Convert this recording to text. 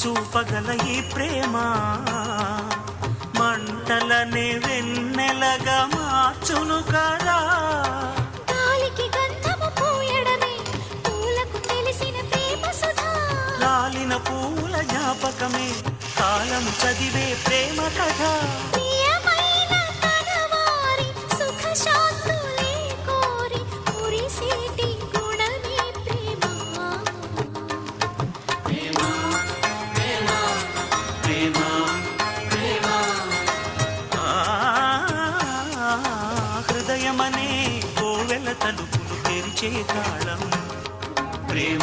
చూపగల ఈ ప్రేమ మంటలనే వెన్నెలగా మార్చును కదా. గాలికి గంధము పూయడమే పూలకు తెలిసిన ప్రేమ సుధా. రాలిన పూల జ్ఞాపకమే కాలము చదివే ప్రేమ కథ. ప్రియమైన కనవారి సుఖ శాంతులే కోరి కురిసేటి గుణమే ప్రేమ. ప్రేమ ప్రేమ ప్రేమ ప్రేమ హృదయమనే కోవెల తలుపులు తెరిచే తాళం ప్రేమ.